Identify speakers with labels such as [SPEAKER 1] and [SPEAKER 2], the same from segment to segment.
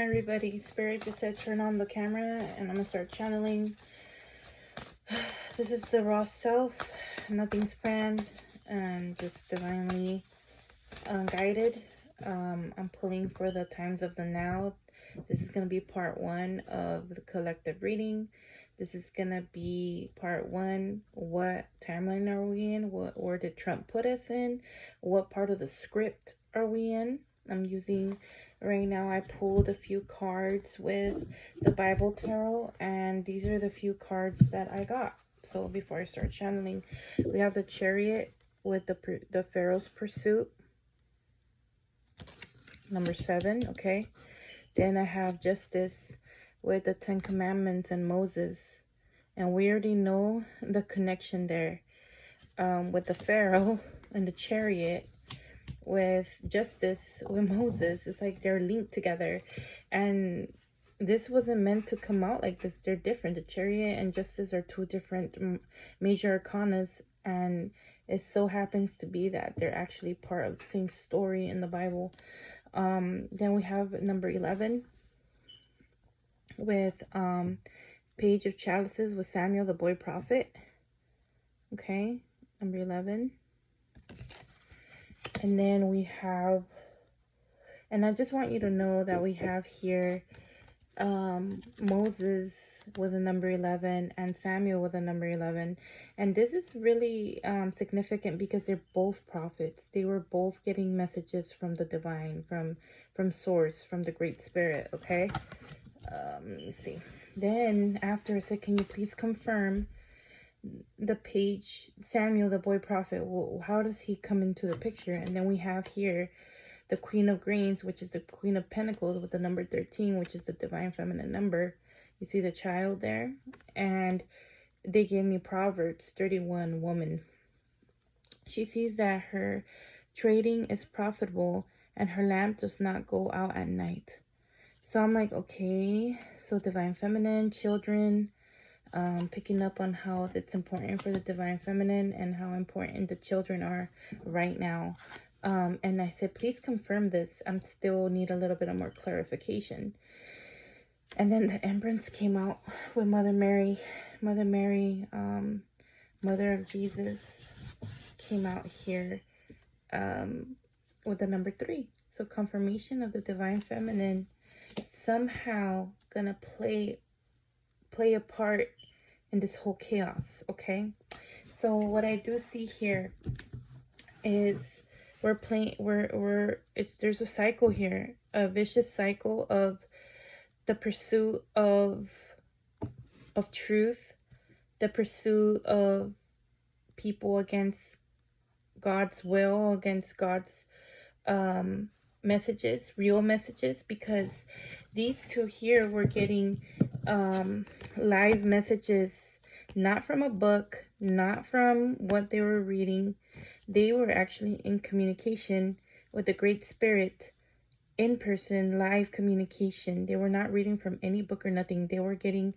[SPEAKER 1] Hi everybody, Spirit just said turn on the camera and I'm gonna start channeling. This is the raw self, nothing's planned and just divinely guided. I'm pulling for the times of the now. This is gonna be part one of the collective reading. This is gonna be part one. What timeline are we in? Where did Trump put us in? What part of the script are we in? I'm using right now, I pulled a few cards with the Bible Tarot, and these are the few cards that I got. So before I start channeling, we have the Chariot with the Pharaoh's Pursuit, number 7, okay? Then I have Justice with the 10 Commandments and Moses. And we already know the connection there with the Pharaoh and the Chariot with Justice with Moses. It's like they're linked together. And this wasn't meant to come out like this. They're different. The Chariot and Justice are two different major arcanas. And it so happens to be that they're actually part of the same story in the Bible. Then we have number 11 with Page of Chalices with Samuel the boy prophet. Okay, number 11. And then we have, and I just want you to know that we have here Moses with a number 11 and Samuel with a number 11. And this is really significant because they're both prophets. They were both getting messages from the divine, from source, from the Great Spirit. Okay, let me see. Then after it said, can you please confirm the page, Samuel the boy prophet? Well, how does he come into the picture? And then we have here the Queen of Grains, which is the Queen of Pentacles with the number 13, which is the divine feminine number. You see the child there? And they gave me Proverbs 31 woman. She sees that her trading is profitable and her lamp does not go out at night. So I'm like, okay, so divine feminine, children, picking up on how it's important for the divine feminine and how important the children are right now. And I said, please confirm this. I'm still need a little bit of more clarification. And then the Empress came out with Mother Mary, Mother of Jesus, came out here with the number 3. So confirmation of the divine feminine somehow gonna play a part in this whole chaos. Okay, so what I do see here is there's a cycle here, a vicious cycle of the pursuit of truth, the pursuit of people against God's will, against God's messages, real messages, because these two here were getting live messages, not from a book, not from what they were reading. They were actually in communication with the Great Spirit, in person, live communication. They were not reading from any book or nothing. They were getting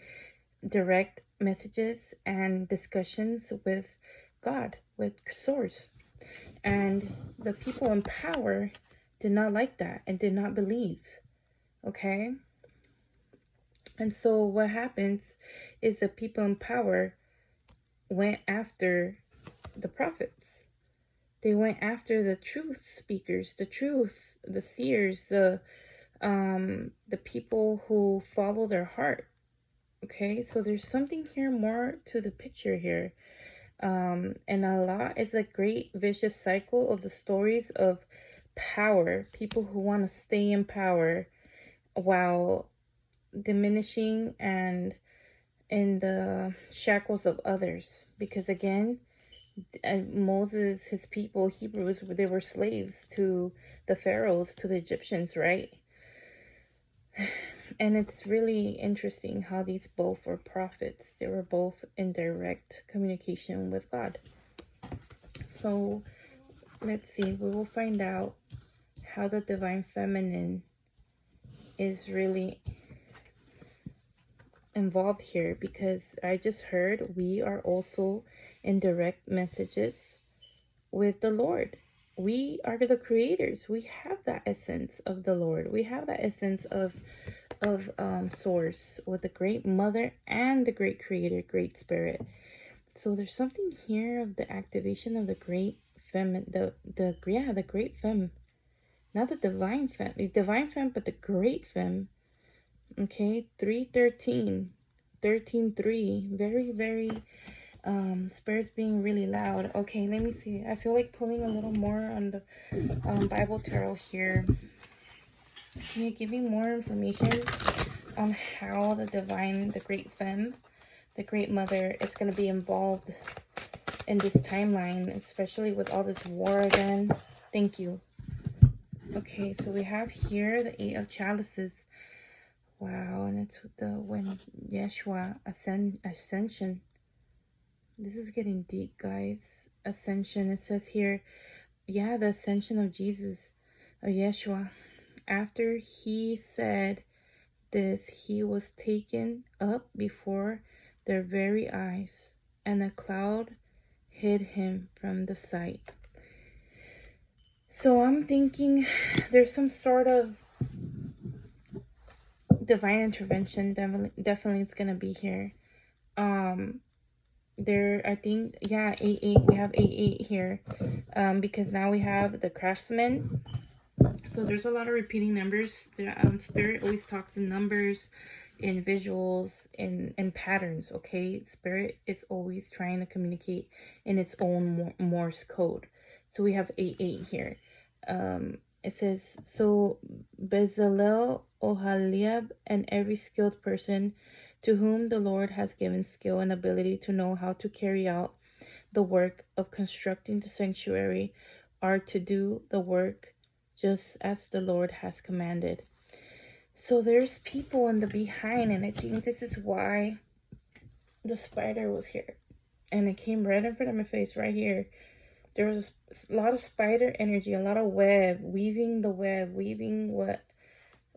[SPEAKER 1] direct messages and discussions with God, with Source. And the people in power did not like that and did not believe. Okay? And so what happens is the people in power went after the prophets. They went after the truth speakers, the truth, the seers, the people who follow their heart. Okay, so there's something here more to the picture here. And a lot is a great vicious cycle of the stories of power, people who want to stay in power while diminishing and in the shackles of others. Because again, Moses, his people, Hebrews, they were slaves to the pharaohs, to the Egyptians, right? And it's really interesting how these both were prophets. They were both in direct communication with God. So let's see, we will find out how the divine feminine is really involved here, because I just heard we are also in direct messages with the Lord. We are the creators. We have that essence of the Lord. We have that essence of of source, with the great mother and the great creator, great spirit. So there's something here of the activation of the great femme, the great femme, not the divine femme, but the great femme. Okay, 313, 13:3, very, very spirits being really loud. Okay, let me see. I feel like pulling a little more on the Bible tarot here. Can you give me more information on how the divine, the great femme, the great mother is going to be involved in this timeline, especially with all this war again? Thank you. Okay, so we have here the Eight of Chalices. Wow, and it's when Yeshua ascension. This is getting deep, guys. Ascension. It says here, yeah, the ascension of Jesus, of Yeshua. After he said this, he was taken up before their very eyes, and a cloud hid him from the sight. So I'm thinking there's some sort of divine intervention definitely is going to be here. There, I think, yeah, 8-8, we have 8-8 here, because now we have the craftsman. So there's a lot of repeating numbers. The spirit always talks in numbers, in visuals, in patterns. Okay, spirit is always trying to communicate in its own Morse code. So we have 8-8 here. It says, so Bezalel, Oholiab, and every skilled person to whom the Lord has given skill and ability to know how to carry out the work of constructing the sanctuary are to do the work just as the Lord has commanded. So there's people in the behind, and I think this is why the spider was here. And it came right in front of my face right here. There was a lot of spider energy, a lot of web, weaving the web, weaving what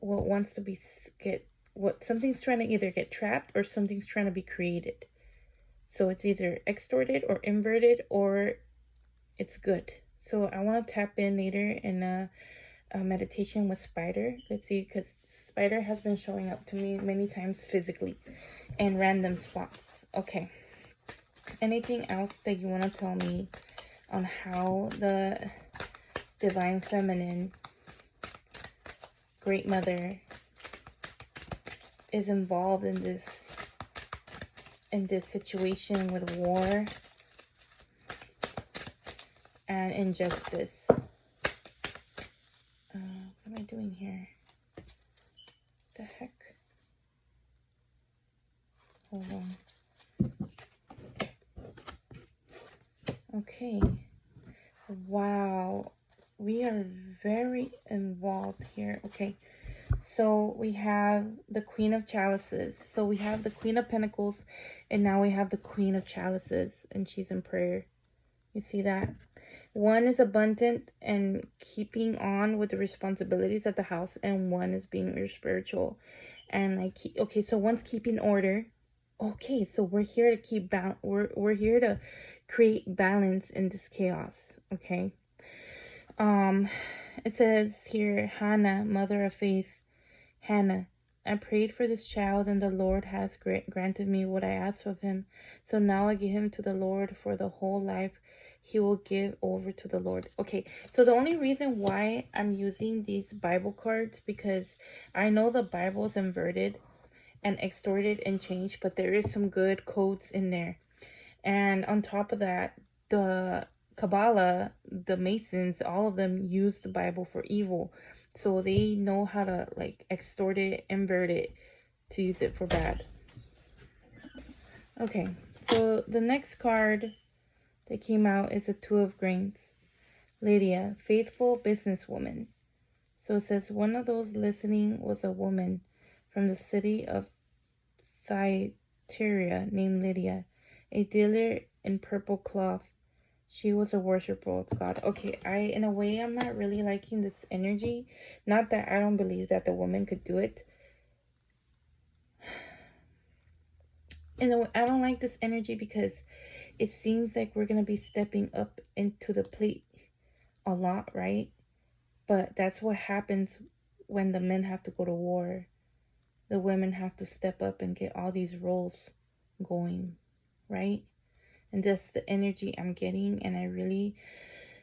[SPEAKER 1] wants to be what something's trying to either get trapped or something's trying to be created. So it's either extorted or inverted, or it's good. So I want to tap in later in a meditation with spider. Let's see, because spider has been showing up to me many times physically in random spots. Okay, anything else that you want to tell me on how the divine feminine great mother is involved in this situation with war and injustice? What am I doing here? What the heck? Hold on. Okay. Wow. We are very involved here. Okay. So we have the Queen of Chalices. So we have the Queen of Pentacles, and now we have the Queen of Chalices, and she's in prayer. You see that? One is abundant and keeping on with the responsibilities of the house, and one is being your spiritual. And like, okay, so one's keeping order. Okay, so we're here to keep we're here to create balance in this chaos. Okay. It says here, Hannah, mother of faith. Hannah, I prayed for this child, and the Lord has granted me what I asked of him. So now I give him to the Lord for the whole life he will give over to the Lord. Okay, so the only reason why I'm using these Bible cards, because I know the Bible is inverted and extorted and changed, but there is some good codes in there. And on top of that, the Kabbalah, the Masons, all of them use the Bible for evil. So they know how to like extort it, invert it, to use it for bad. Okay, so the next card that came out is a Two of Grains. Lydia, faithful businesswoman. So it says, one of those listening was a woman from the city of Thyatira named Lydia, a dealer in purple cloth. She was a worshiper of God. Okay, in a way, I'm not really liking this energy. Not that I don't believe that the woman could do it. In a way, I don't like this energy because it seems like we're going to be stepping up into the plate a lot, right? But that's what happens when the men have to go to war. the women have to step up and get all these roles going, right? And that's the energy I'm getting. And I really,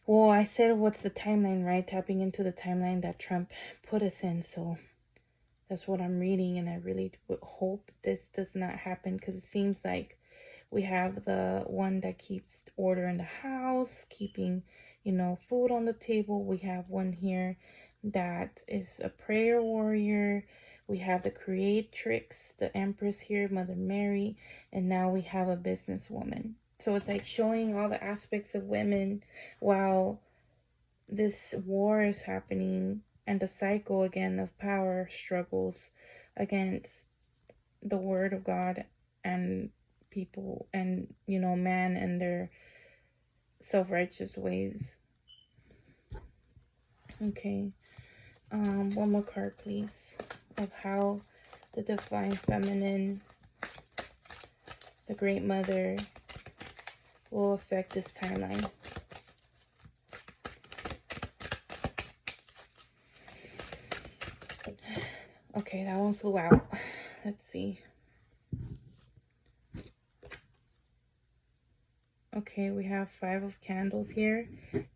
[SPEAKER 1] well, I said, what's the timeline, right? Tapping into the timeline that Trump put us in. So that's what I'm reading. And I really hope this does not happen, because it seems like we have the one that keeps order in the house, keeping, food on the table. We have one here that is a prayer warrior. We have the creatrix, the empress here, Mother Mary, and now we have a businesswoman. So it's like showing all the aspects of women while this war is happening, and the cycle again of power struggles against the word of God and people, and man and their self-righteous ways. Okay, one more card please, of how the divine feminine, the great mother, will affect this timeline. Okay, that one flew out. Let's see. Okay, we have 5 of Candles here.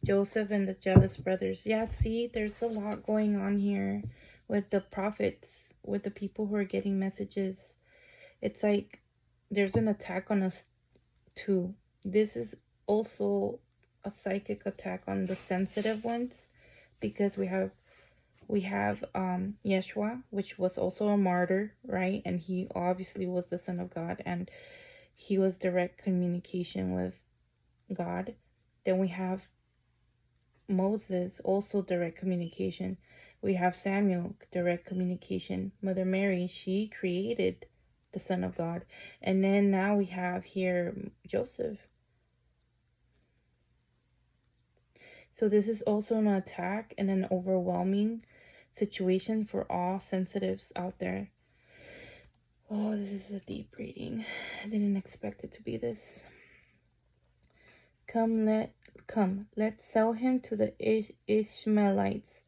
[SPEAKER 1] Joseph and the jealous brothers. Yeah, see, there's a lot going on here with the prophets, with the people who are getting messages. It's like there's an attack on us too. This is also a psychic attack on the sensitive ones, because we have Yeshua, which was also a martyr, right? And he obviously was the Son of God, and he was direct communication with God. Then we have Moses, also direct communication. We have Samuel, direct communication. Mother Mary, she created the Son of God. And then now we have here Joseph. So this is also an attack and an overwhelming situation for all sensitives out there. Oh, this is a deep reading. I didn't expect it to be this. Come, let's sell him to the Ishmaelites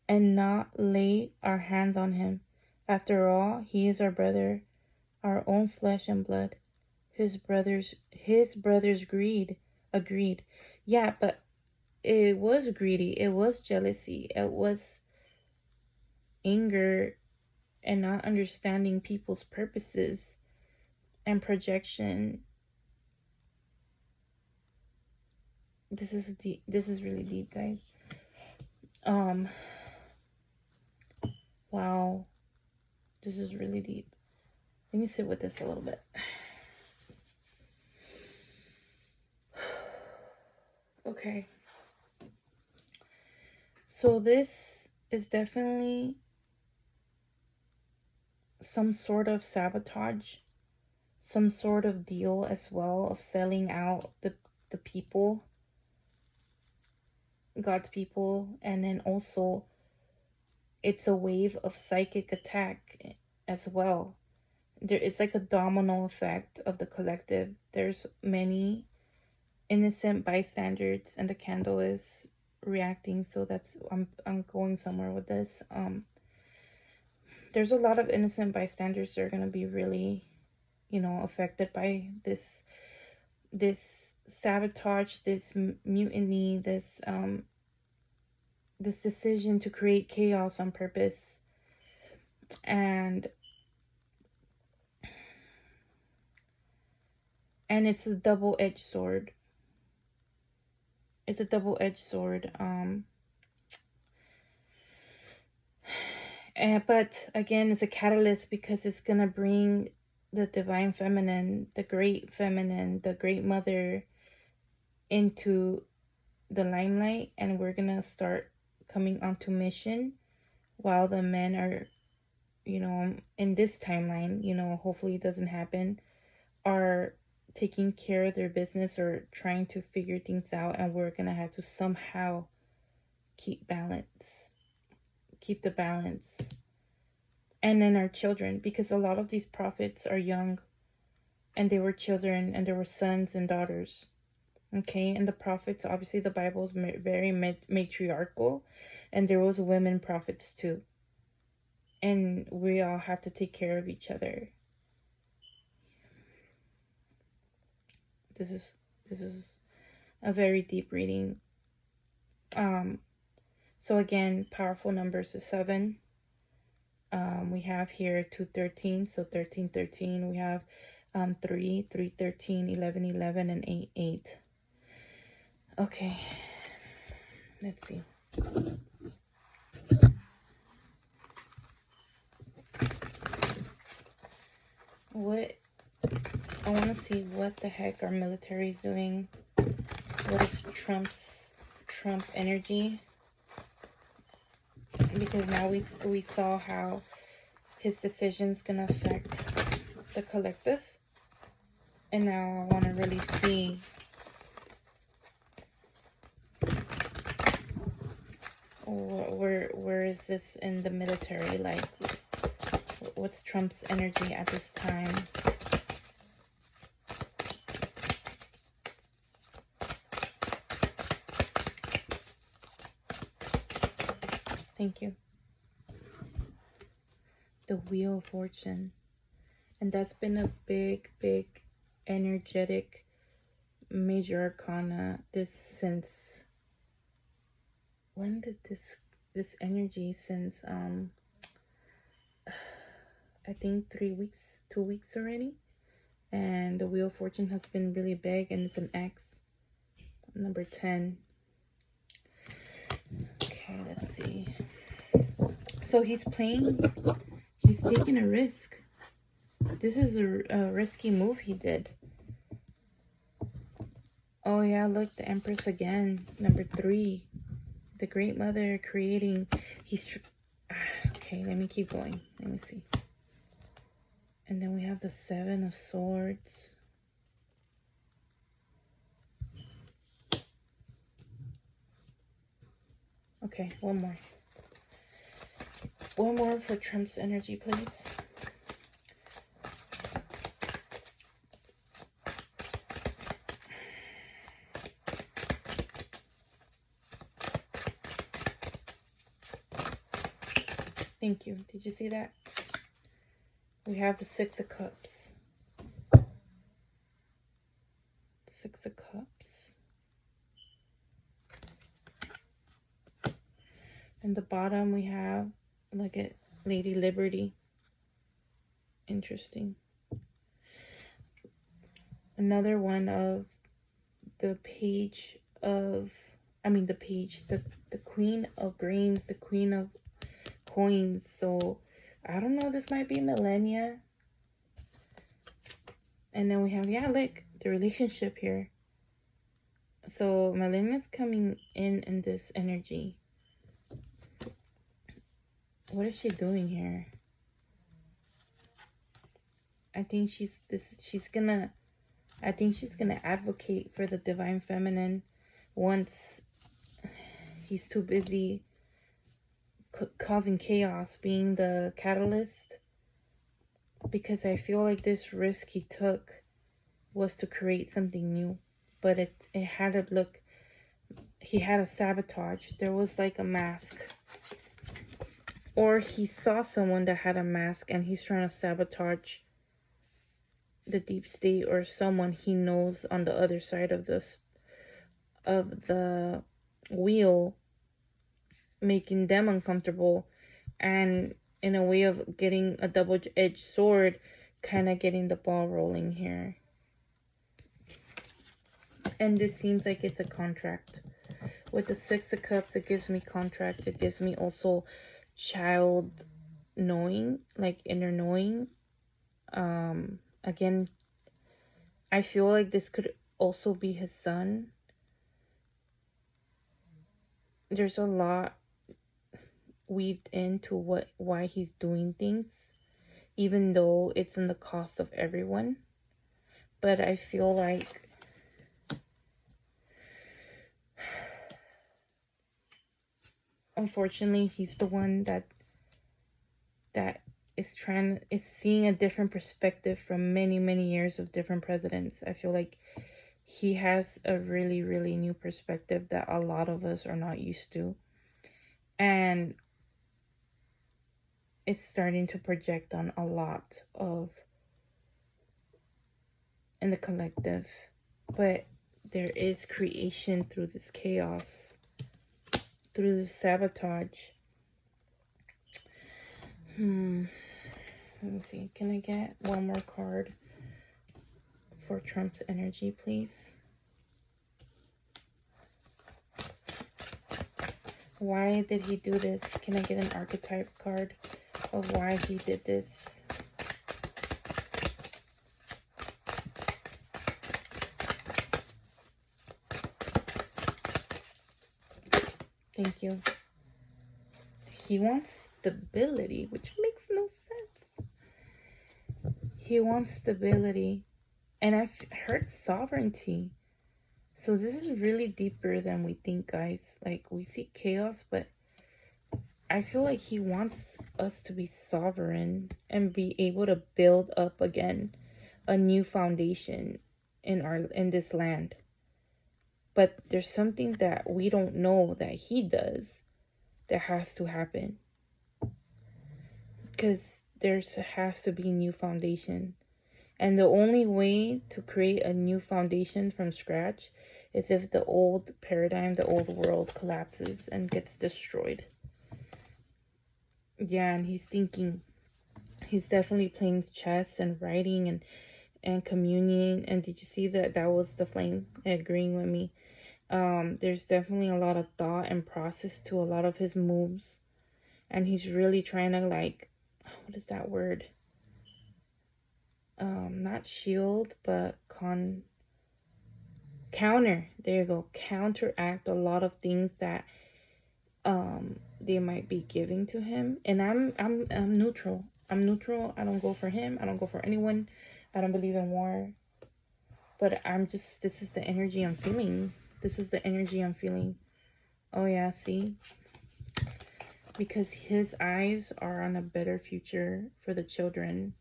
[SPEAKER 1] and not lay our hands on him. After all, he is our brother, our own flesh and blood. His brothers agreed. Yeah, but it was greedy, it was jealousy, it was anger, and not understanding people's purposes and projection. This is deep. This is really deep, guys. Wow, this is really deep. Let me sit with this a little bit. Okay, so this is definitely some sort of sabotage, some sort of deal as well, of selling out the people, God's people. And then also it's a wave of psychic attack as well. It's like a domino effect of the collective. There's many innocent bystanders, and the candle is reacting. So that's, I'm going somewhere with this. There's a lot of innocent bystanders that are going to be really, affected by this sabotage, this mutiny, this decision to create chaos on purpose. And it's a double-edged sword. It's a double-edged sword. But again, it's a catalyst, because it's gonna bring the divine feminine, the great mother into the limelight, and we're gonna start coming onto mission, while the men are, in this timeline, hopefully it doesn't happen, are taking care of their business or trying to figure things out, and we're gonna have to somehow keep the balance. And then our children, because a lot of these prophets are young, and they were children, and there were sons and daughters. Okay, and the prophets, obviously the Bible is very matriarchal, and there was women prophets too. and we all have to take care of each other. This is a very deep reading. So again, powerful numbers is 7. We have here 213, so 13 13. We have 3 3 13, 11 11, and 8 8. Okay, let's see. What I want to see what the heck our military is doing. What is Trump energy? Because now we saw how his decision's gonna affect the collective, and now I want to really see where is this in the military, like what's Trump's energy at this time. Thank you. The Wheel of Fortune. And that's been a big energetic major arcana since when did this energy since I think 2 weeks already. And the Wheel of Fortune has been really big, and it's an X, number 10. Okay, let's see. So he's taking a risk. This is a risky move he did. Oh yeah, look, the Empress again, number 3. The Great Mother creating. Okay, let me keep going. Let me see. And then we have the 7 of Swords. Okay, one more. One more for Trump's energy, please. Thank you. Did you see that? We have the 6 of Cups. 6 of Cups. And the bottom we have, look at Lady Liberty. Interesting. Another one of the page of, the Queen of Grains, the Queen of Coins. So I don't know, this might be millennia. And then we have, yeah, look, the relationship here. So millennia's coming in this energy. What is she doing here? I think she's gonna advocate for the divine feminine once he's too busy causing chaos, being the catalyst. Because I feel like this risk he took was to create something new, but it had to look, he had a sabotage. There was like a mask, or he saw someone that had a mask and he's trying to sabotage the deep state or someone he knows on the other side of the wheel, making them uncomfortable, and in a way of getting a double-edged sword, kind of getting the ball rolling here. And this seems like it's a contract. With the 6 of Cups, it gives me contract. It gives me also child knowing, like inner knowing. Again, I feel like this could also be his son. There's a lot weaved into why he's doing things, even though it's in the cost of everyone. But I feel like unfortunately he's the one that is seeing a different perspective from many years of different presidents. I feel like he has a really new perspective that a lot of us are not used to. And is starting to project on a lot of in the collective. But there is creation through this chaos, through this sabotage. Let me see. Can I get one more card for Trump's energy, please? Why did he do this? Can I get an archetype card of why he did this? Thank you. He wants stability, which makes no sense. He wants stability. And I've heard sovereignty. So this is really deeper than we think, guys. Like, we see chaos, but I feel like he wants us to be sovereign and be able to build up again a new foundation in this land. But there's something that we don't know that he does that has to happen. Because there has to be new foundation. And the only way to create a new foundation from scratch is if the old paradigm, the old world collapses and gets destroyed. Yeah, and he's thinking, he's definitely playing chess and writing and communion. And did you see that was the flame agreeing with me? There's definitely a lot of thought and process to a lot of his moves. And he's really trying to, like, what is that word? Not shield, but counter. There you go. Counteract a lot of things that they might be giving to him. And I'm neutral. I'm neutral. I don't go for him. I don't go for anyone. I don't believe in war. But this is the energy I'm feeling. This is the energy I'm feeling. Oh yeah, see? Because his eyes are on a better future for the children.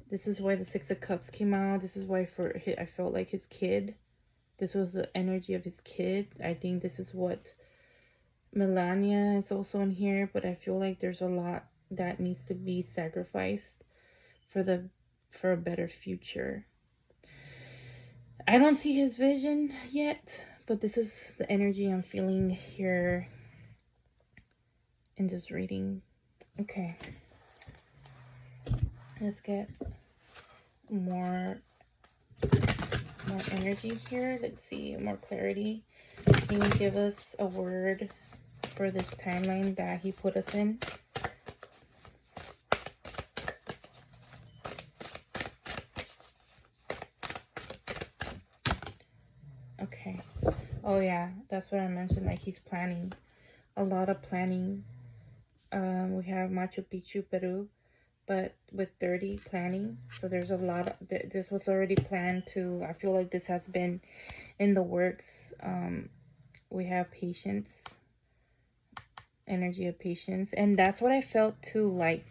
[SPEAKER 1] This is why the Six of Cups came out. This is why I felt like his kid. This was the energy of his kid. I think this is what Melania is also in here. But I feel like there's a lot that needs to be sacrificed for a better future. I don't see his vision yet, but this is the energy I'm feeling here in this reading. Okay. Let's get more energy here. Let's see, more clarity. Can you give us a word for this timeline that he put us in? Okay. Oh yeah, that's what I mentioned. Like, he's planning. A lot of planning. We have Machu Picchu, Peru, but with 30 planning. So there's a lot of, this was already planned too. I feel like this has been in the works. We have patience, energy of patience. And that's what I felt too. Like,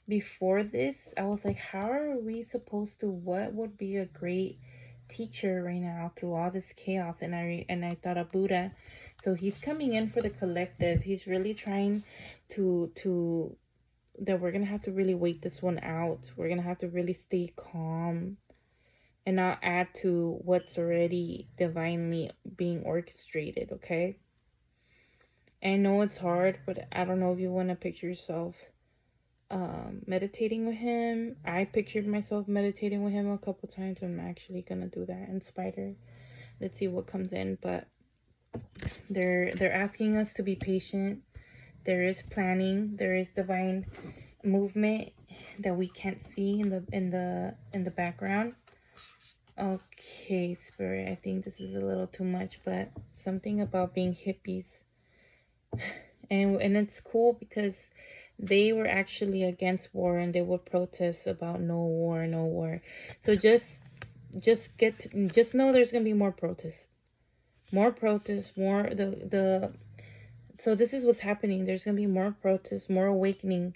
[SPEAKER 1] before this, I was like, how are we supposed to, what would be a great teacher right now through all this chaos? And I thought of Buddha. So he's coming in for the collective. He's really trying to that we're gonna have to really wait this one out. We're gonna have to really stay calm and not add to what's already divinely being orchestrated. Okay, I know it's hard, but I don't know if you want to picture yourself meditating with him. I pictured myself meditating with him a couple times. I'm actually gonna do that in Spider. Let's see what comes in. But they're asking us to be patient. There is planning. There is divine movement that we can't see in the background. Okay, Spirit, I think this is a little too much, but something about being hippies. And it's cool because they were actually against war and they would protest about no war. So just know there's gonna be more protests, more so this is what's happening. There's gonna be more protests, more awakening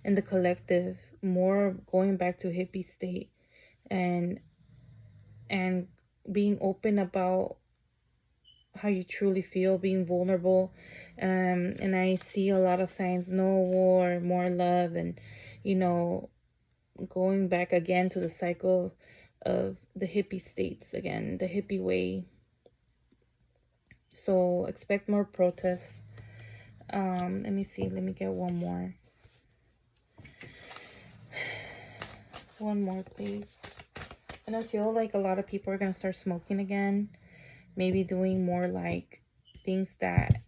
[SPEAKER 1] in the collective, more going back to hippie state, and being open about how you truly feel, being vulnerable. And I see a lot of signs: no war, more love, and you know, going back again to the cycle of the hippie states again, the hippie way. So expect more protests. Let me see, let me get one more. One more, please. And I feel like a lot of people are gonna start smoking again. Maybe doing more like things that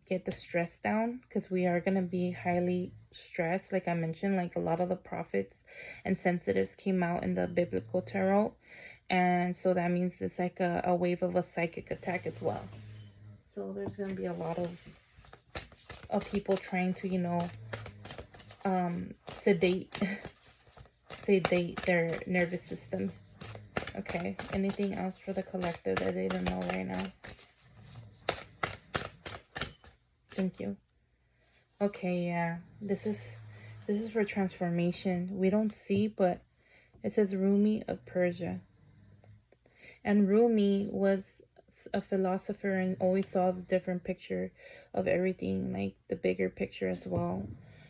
[SPEAKER 1] get the stress down, because we are gonna be highly stressed. Like I mentioned, like a lot of the prophets and sensitives came out in the biblical tarot, and so that means it's like a wave of a psychic attack as well. So there's gonna be a lot of people trying to, you know, sedate sedate their nervous system. Okay, anything else for the collective that they don't know right now? Thank you. Okay, yeah, this is for transformation. We don't see, but it says Rumi of Persia. And Rumi was a philosopher and always saw the different picture of everything, like the bigger picture as well.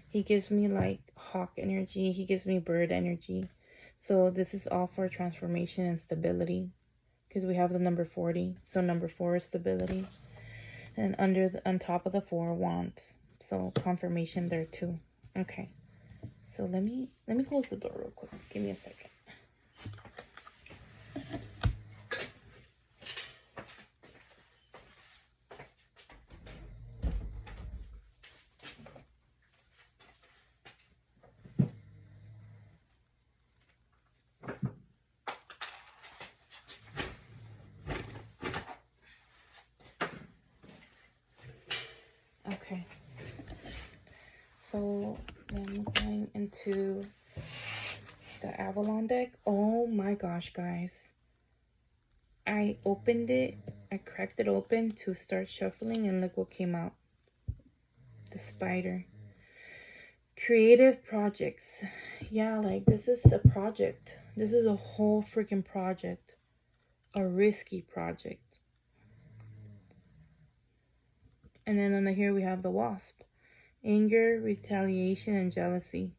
[SPEAKER 1] He gives me like hawk energy, he gives me bird energy. So this is all for transformation and stability, because we have the number 40. So number 4 is stability. And on top of the 4, wands. So confirmation there too. Okay. So let me close the door real quick. Give me a second. Okay. So then going into the Avalon deck. Oh my gosh, guys. I opened it. I cracked it open to start shuffling, and look what came out. The spider. Creative projects. Yeah, like this is a project. This is a whole freaking project. A risky project. And then under here we have the wasp. Anger, retaliation, and jealousy.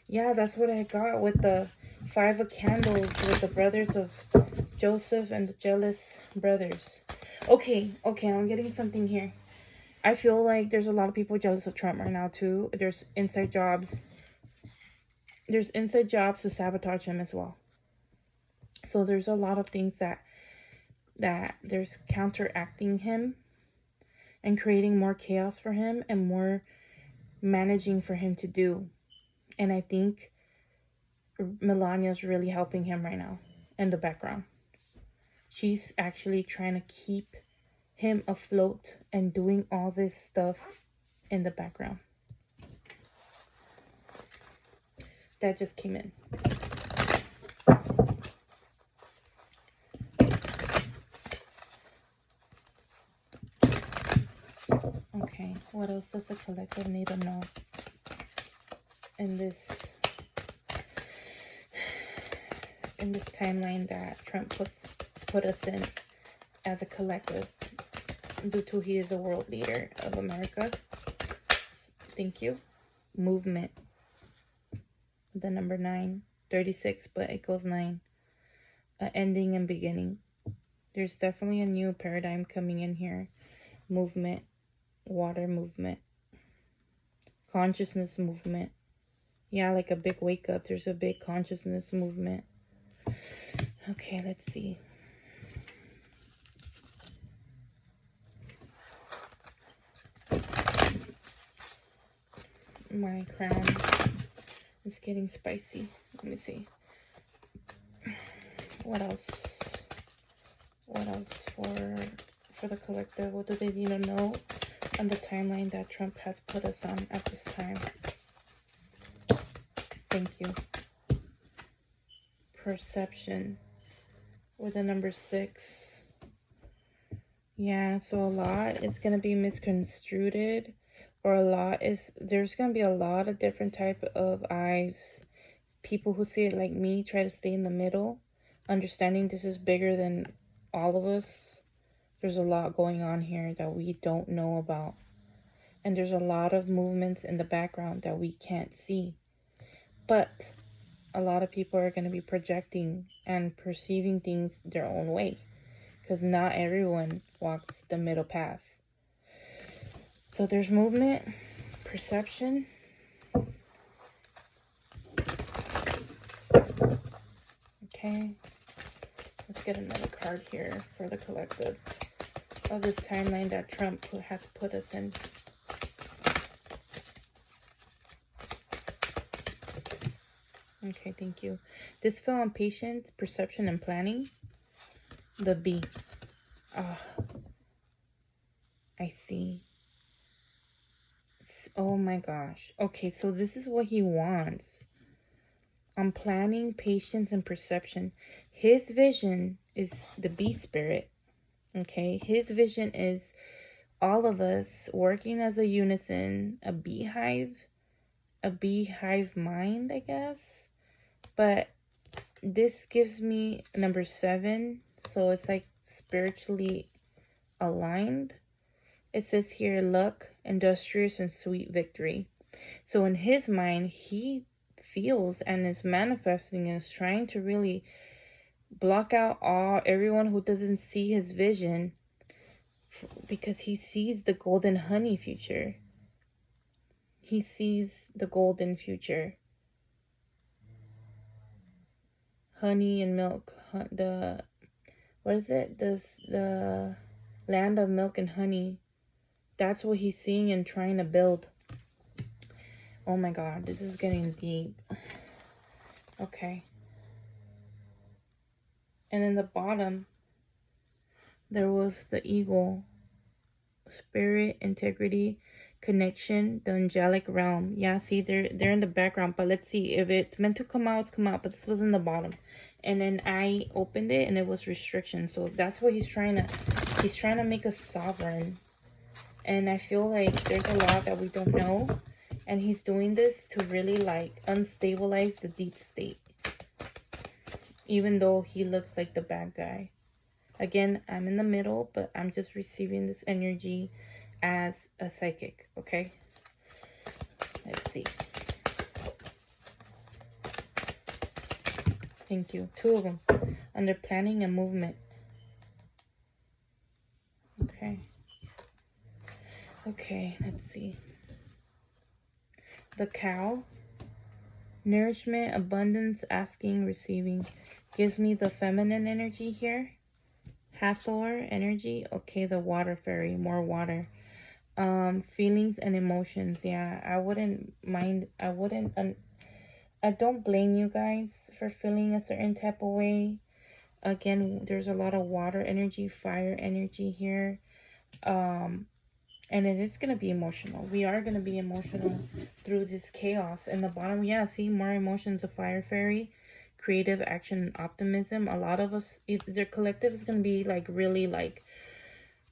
[SPEAKER 1] Yeah, that's what I got with the 5 of candles with the brothers of Joseph and the jealous brothers. Okay, I'm getting something here. I feel like there's a lot of people jealous of Trump right now too. There's inside jobs. There's inside jobs to sabotage him as well. So there's a lot of things that there's counteracting him and creating more chaos for him and more managing for him to do. And I think Melania's really helping him right now in the background. She's actually trying to keep him afloat and doing all this stuff in the background. That just came in. Okay, what else does the collective need to know in this timeline that Trump put us in as a collective, due to he is a world leader of America? Thank you. Movement. The number 9, 36, but it goes 9. Ending and beginning. There's definitely a new paradigm coming in here. Movement. Water movement. Consciousness movement. Yeah, like a big wake up. There's a big consciousness movement. Okay, let's see. My crown is getting spicy. Let me see. What else? What else for the collective? What do they need to know on the timeline that Trump has put us on at this time? Thank you. Perception with the number 6. Yeah, so a lot is going to be misconstrued, or there's going to be a lot of different type of eyes. People who see it like me try to stay in the middle, understanding this is bigger than all of us. There's a lot going on here that we don't know about. And there's a lot of movements in the background that we can't see. But a lot of people are going to be projecting and perceiving things their own way, because not everyone walks the middle path. So there's movement, perception. Okay. Let's get another card here for the collective of this timeline that Trump has put us in. Okay, thank you. This fell on patience, perception, and planning. The B. Oh, I see. Oh my gosh. Okay, so this is what he wants. On planning, patience, and perception. His vision is the bee spirit. Okay, his vision is all of us working as a unison, a beehive mind, I guess. But this gives me number 7, so it's like spiritually aligned. It says here, luck, industrious, and sweet victory. So in his mind, he feels and is manifesting and is trying to really block out everyone who doesn't see his vision, because he sees the golden honey future. He sees the golden future. Honey and milk. The land of milk and honey. That's what he's seeing and trying to build. Oh my God, this is getting deep. Okay. And in the bottom, there was the eagle. Spirit, integrity, connection, the angelic realm. Yeah, see, they're in the background, but let's see. If it's meant to come out, it's come out, but this was in the bottom. And then I opened it and it was restriction. So that's what he's trying to make us sovereign. And I feel like there's a lot that we don't know, and he's doing this to really like unstabilize the deep state, even though he looks like the bad guy. Again, I'm in the middle, but I'm just receiving this energy as a psychic, okay? Let's see. Thank you. 2 of them. Under planning and movement. Okay. Okay, let's see. The cow. Nourishment, abundance, asking, receiving. Gives me the feminine energy here. Hathor energy. Okay, the water fairy. More water. Feelings and emotions. Yeah, I wouldn't mind. I don't blame you guys for feeling a certain type of way. Again, there's a lot of water energy, fire energy here. And it is going to be emotional. We are going to be emotional through this chaos. In the bottom, yeah, see, more emotions, a fire fairy, creative action, and optimism. A lot of us, their collective is going to be like really like,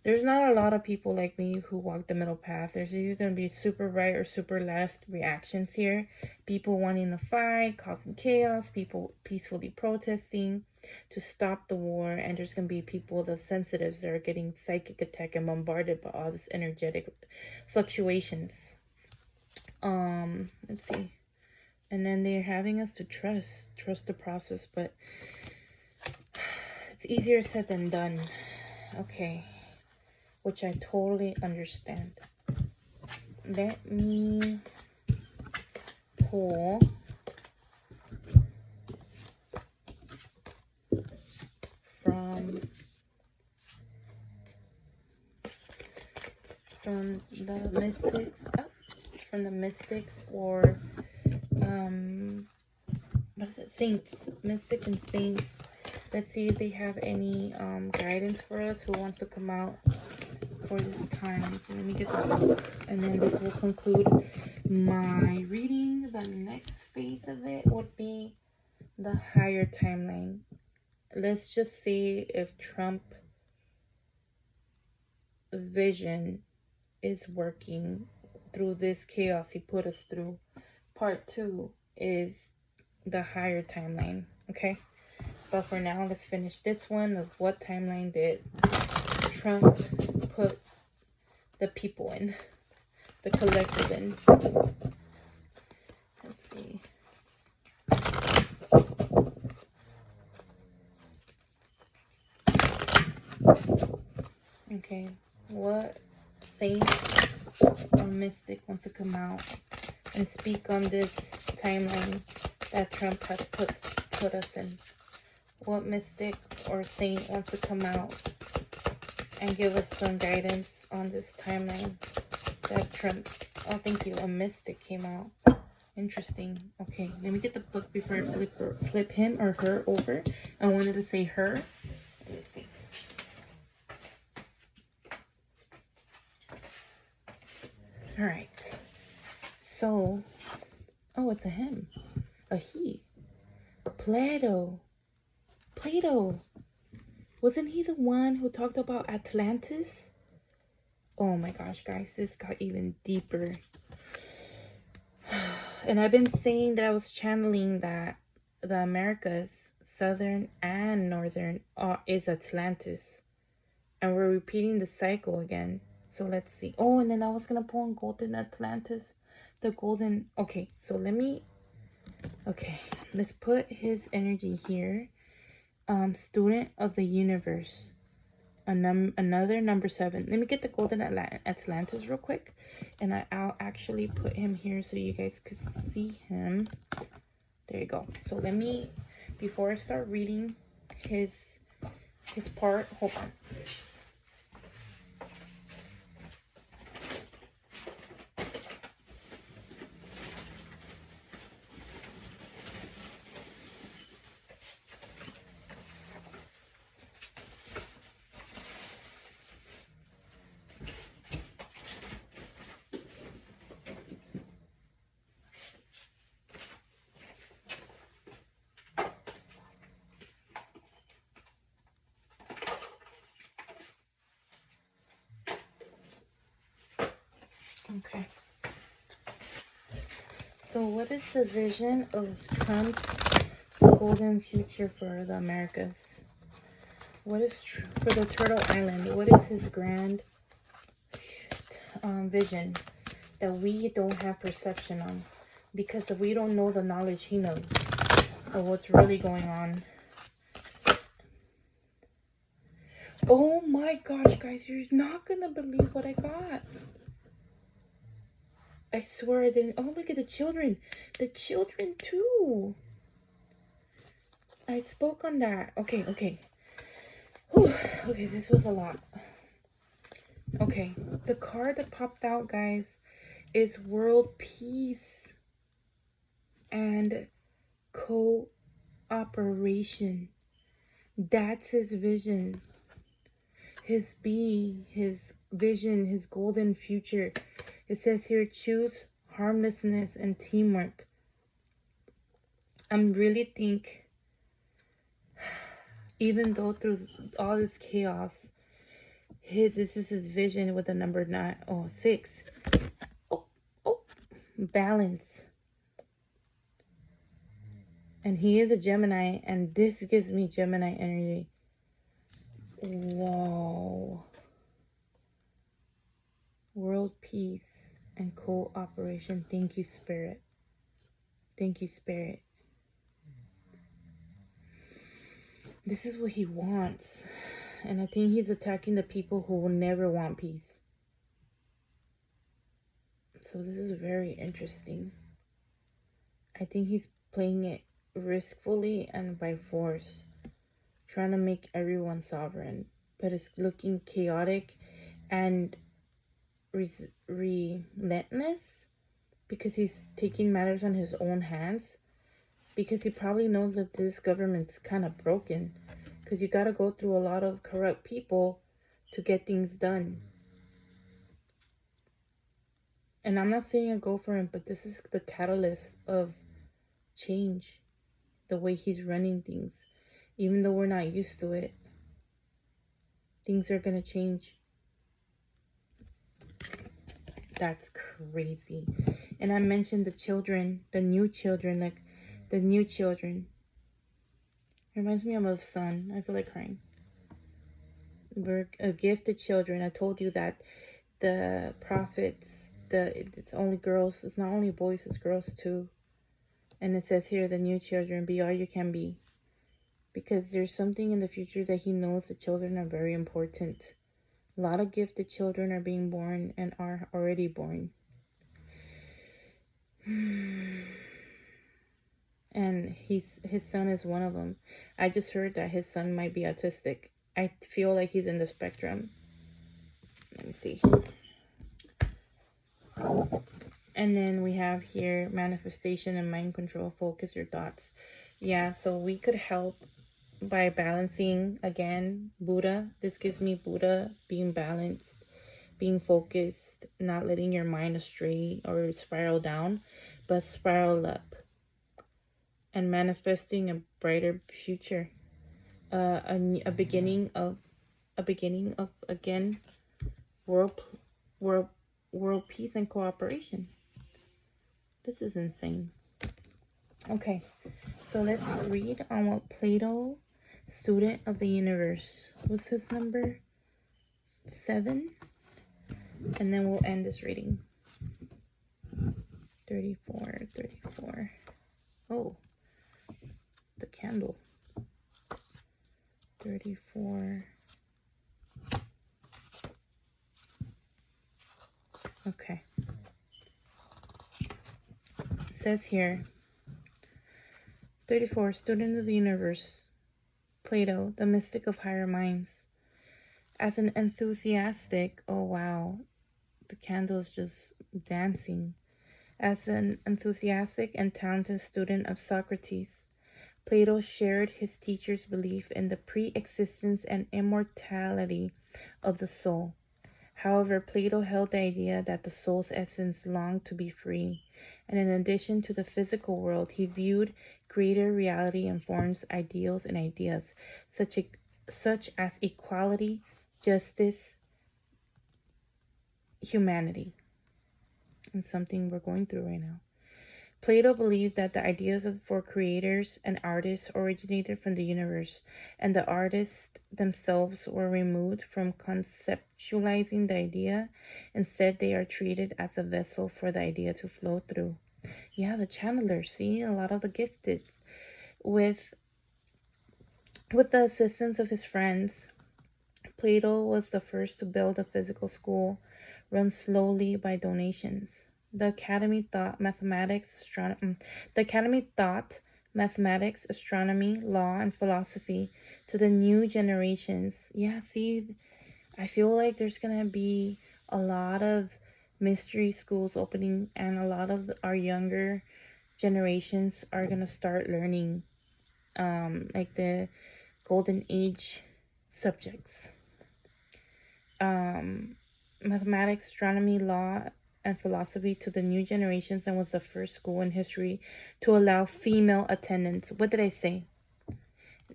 [SPEAKER 1] there's not a lot of people like me who walk the middle path. There's either going to be super right or super left reactions here. People wanting to fight, causing chaos, people peacefully protesting to stop the war. And there's going to be people, the sensitives, that are getting psychic attack and bombarded by all this energetic fluctuations. Let's see. And then they're having us to trust the process, but it's easier said than done. Okay. Which I totally understand. Let me pull from the mystics, from the mystics, or what is it, saints, mystic and saints. Let's see if they have any guidance for us. Who wants to come out for this time? So let me get the book, and then this will conclude my reading. The next phase of it would be the higher timeline. Let's just see if Trump's vision is working through this chaos he put us through. Part 2 is the higher timeline, okay? But for now, let's finish this one of what timeline did Trump put the people in, the collective in. Let's see. Okay, what saint or mystic wants to come out and speak on this timeline that Trump has put us in? What mystic or saint wants to come out and give us some guidance on this timeline that Trump... Oh, thank you. A mystic came out. Interesting. Okay, let me get the book before I flip him or her over. I wanted to say her. Let me see. All right. So, oh, it's a him. A he. Plato. Wasn't he the one who talked about Atlantis? Oh my gosh, guys, this got even deeper. And I've been saying that I was channeling that the Americas, southern and northern, is Atlantis. And we're repeating the cycle again. So let's see. Oh, and then I was going to pull on Golden Atlantis. The golden... Okay, so let me... Okay, let's put his energy here. Student of the universe. Another number 7. Let me get the Golden Atlantis real quick. And I'll actually put him here so you guys could see him. There you go. So let me... Before I start reading his part... Hold on. Okay. So what is the vision of Trump's golden future for the Americas? What is for the Turtle Island? What is his grand vision that we don't have perception on? Because if we don't know the knowledge he knows of what's really going on. Oh my gosh, guys, you're not gonna believe what I got. I swear I didn't. Oh, look at the children. The children too. I spoke on that. Okay. Whew. Okay, this was a lot. Okay, the card that popped out, guys, is world peace and cooperation. That's his vision. His being, his vision, his golden future. It says here, choose harmlessness and teamwork. I really think, even though through all this chaos, this is his vision with the number 6. Oh, balance. And he is a Gemini, and this gives me Gemini energy. Whoa. World peace and cooperation. Thank you, Spirit. Thank you, Spirit. This is what he wants. And I think he's attacking the people who will never want peace. So this is very interesting. I think he's playing it riskfully and by force. Trying to make everyone sovereign. But it's looking chaotic and relentless. Because he's taking matters on his own hands. Because he probably knows that this government's kind of broken. Because you got to go through a lot of corrupt people to get things done. And I'm not saying I go for him, but this is the catalyst of change. The way he's running things. Even though we're not used to it. Things are going to change. That's crazy. And I mentioned the children. The new children. Like the new children. It reminds me of my son. I feel like crying. We're a gift to children. I told you that the prophets, it's only girls. It's not only boys, it's girls too. And it says here, the new children, be all you can be. Because there's something in the future that he knows the children are very important. A lot of gifted children are being born and are already born. And his son is one of them. I just heard that his son might be autistic. I feel like he's in the spectrum. Let me see. And then we have here manifestation and mind control. Focus your thoughts. Yeah, so we could help by balancing, again, Buddha. This gives me Buddha, being balanced, being focused, not letting your mind astray or spiral down, but spiral up, and manifesting a brighter future, a beginning of again world world world peace and cooperation. This is insane. Okay, so let's read on what Plato, student of the universe, what's his number? 7. And then we'll end this reading. 34. Oh, the candle. 34. Okay. It says here, 34, student of the universe, Plato, the mystic of higher minds. As an enthusiastic, oh wow, the candle's just dancing. As an enthusiastic and talented student of Socrates, Plato shared his teacher's belief in the pre-existence and immortality of the soul. However, Plato held the idea that the soul's essence longed to be free, and in addition to the physical world, he viewed greater reality in forms, ideals, and ideas, such as equality, justice, humanity, and something we're going through right now. Plato believed that the ideas for creators and artists originated from the universe, and the artists themselves were removed from conceptualizing the idea. Instead, they are treated as a vessel for the idea to flow through. Yeah, the channeler, see, a lot of the gifted. With the assistance of his friends, Plato was the first to build a physical school run slowly by donations. The Academy taught mathematics, astronomy, law, and philosophy to the new generations. Yeah, see, I feel like there's gonna be a lot of mystery schools opening, and a lot of our younger generations are gonna start learning like the golden age subjects. Mathematics, astronomy, law, and philosophy to the new generations, and was the first school in history to allow female attendance. What did I say?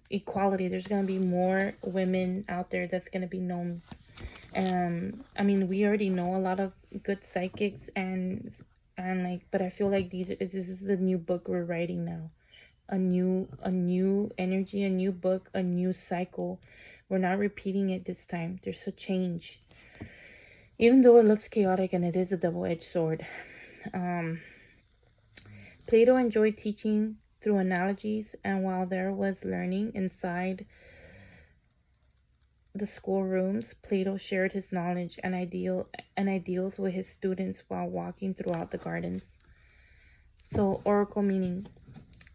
[SPEAKER 1] Equality. There's going to be more women out there that's going to be known. I mean, we already know a lot of good psychics and like, but I feel like this is the new book we're writing now. A new energy, a new book, a new cycle. We're not repeating it this time. There's a change. Even though it looks chaotic, and it is a double-edged sword. Plato enjoyed teaching through analogies, and while there was learning inside the schoolrooms, Plato shared his knowledge and ideals with his students while walking throughout the gardens. So, oracle meaning.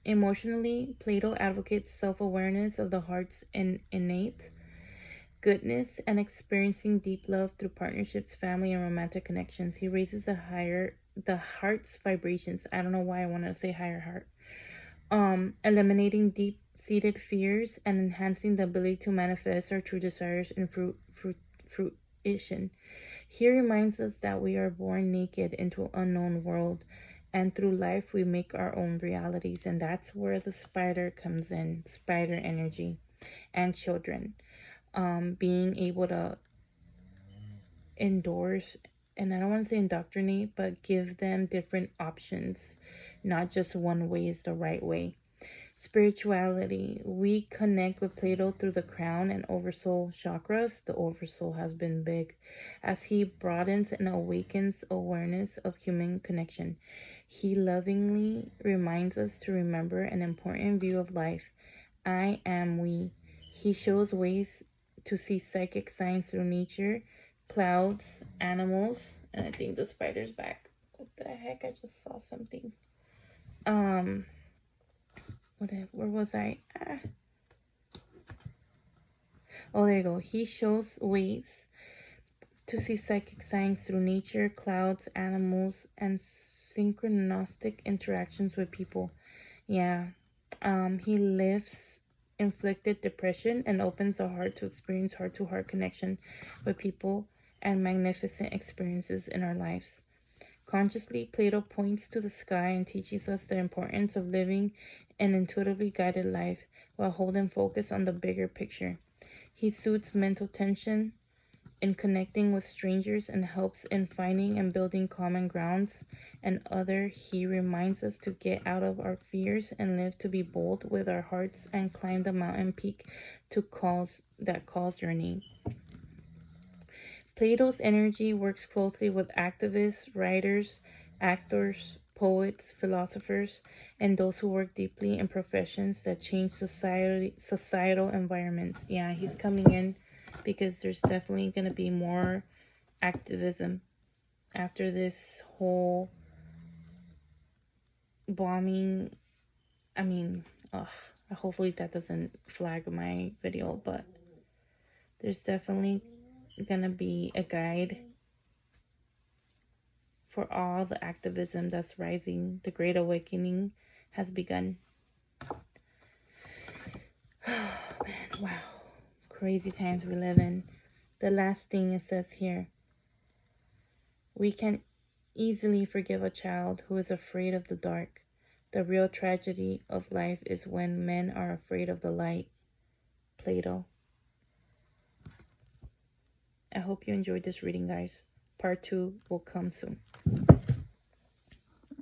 [SPEAKER 1] Emotionally, Plato advocates self-awareness of the heart's innate goodness and experiencing deep love through partnerships, family, and romantic connections. He raises the heart's vibrations. I don't know why I wanted to say higher heart. Eliminating deep-seated fears and enhancing the ability to manifest our true desires in fruition. He reminds us that we are born naked into an unknown world, and through life we make our own realities, and that's where the spider comes in, spider energy, and children. Being able to endorse, and I don't want to say indoctrinate, but give them different options. Not just one way is the right way. Spirituality. We connect with Plato through the crown and oversoul chakras. The oversoul has been big as he broadens and awakens awareness of human connection. He lovingly reminds us to remember an important view of life. I am we. He shows ways to see psychic signs through nature, clouds, animals, and I think the spider's back. What the heck? I just saw something. Where was I? Oh, there you go. He shows ways to see psychic signs through nature, clouds, animals, and synchronistic interactions with people. Yeah. He lifts inflicted depression and opens the heart to experience heart-to-heart connection with people and magnificent experiences in our lives. Consciously, Plato points to the sky and teaches us the importance of living an intuitively guided life while holding focus on the bigger picture. He soothes mental tension in connecting with strangers and helps in finding and building common grounds. And he reminds us to get out of our fears and live to be bold with our hearts and climb the mountain peak that calls your name. Plato's energy works closely with activists, writers, actors, poets, philosophers, and those who work deeply in professions that change societal environments. Yeah, he's coming in because there's definitely going to be more activism after this whole bombing. I mean, hopefully that doesn't flag my video, but there's definitely going to be a guide for all the activism that's rising. The Great Awakening has begun. Oh, man, wow. Crazy times we live in. The last thing it says here. We can easily forgive a child who is afraid of the dark. The real tragedy of life is when men are afraid of the light. Plato. I hope you enjoyed this reading, guys. Part 2 will come soon.